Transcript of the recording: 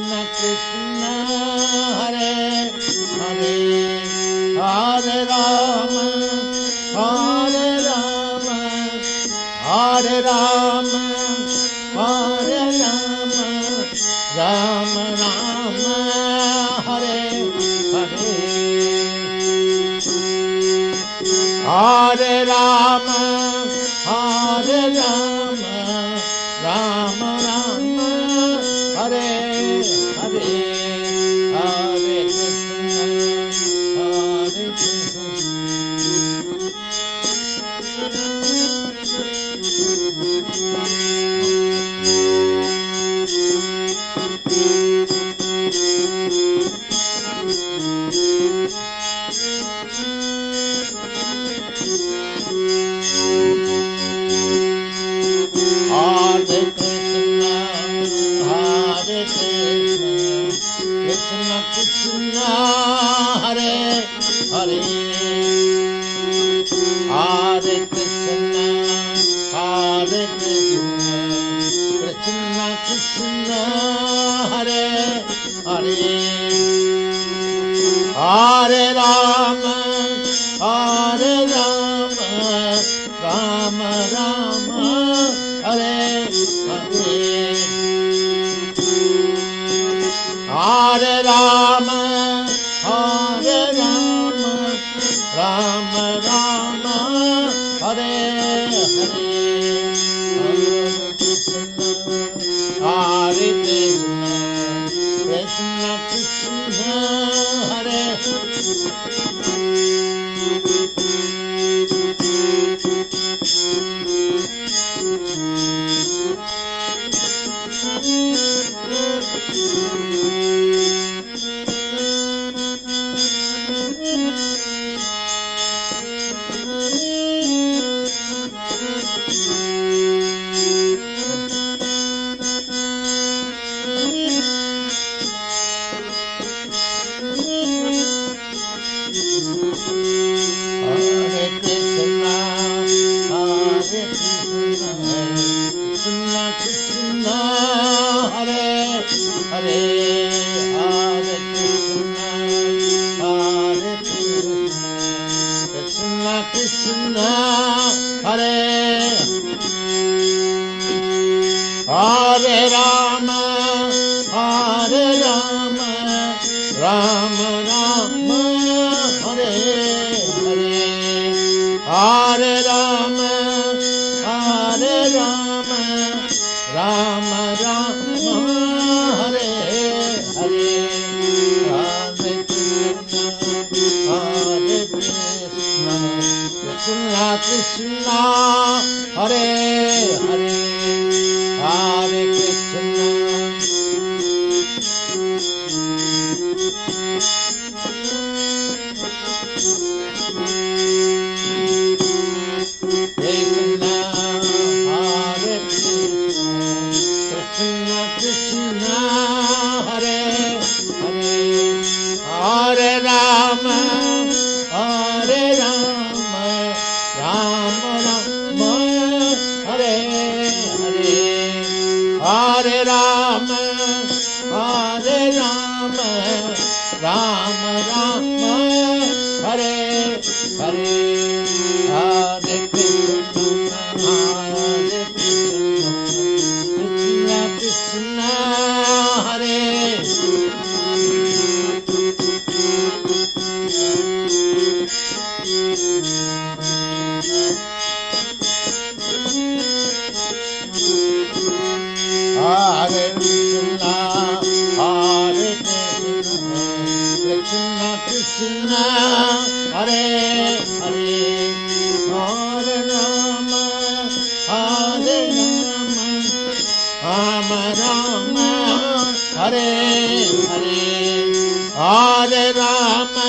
Krishna Hare Hare Hare Rama Hare Rama Hare Rama Hare Rama Rama Rama Hare Hare Hare Rama Hare Rama Rama Rama Hare Hare Hare Krishna Hare Krishna Hare Krishna, Hare Krishna, Krishna Krishna, Hare Hare. Hare Krishna, Hare Krishna, Krishna Krishna, Hare Hare. Hare Rama, Hare Rama, Rama Rama, Hare Hare. Hare Rama, Hare Rama, Rama Rama, Hare Hare. Hare Krishna, Hare Krishna, Krishna Krishna, Hare Hare Krishna, Hare Krishna, Krishna Krishna, Hare Hare. Hare Krishna, Hare Krishna, Krishna Krishna, Hare Hare Rama, Hare Rama, Rama Rama, Hare Hare. Hare Rama, Hare Rama, Rama Rama, Hare Hare. Hare Krishna, Hare Krishna, Krishna Krishna, Hare Hare. Hare Krishna. Krishna, Hare Krishna, Krishna Krishna, Hare Hare. Hare Rama, Hare Rama, Rama Rama, Hare Hare. Hare Rama, Hare Rama, Rama Rama, Hare Hare. Hare Krishna, Hare Krishna, Krishna Krishna, Hare Hare Krishna, Hare Krishna, Krishna Krishna, Hare Hare. Hare Rama, Hare Rama, Rama Rama, Hare Hare. Hare Rama,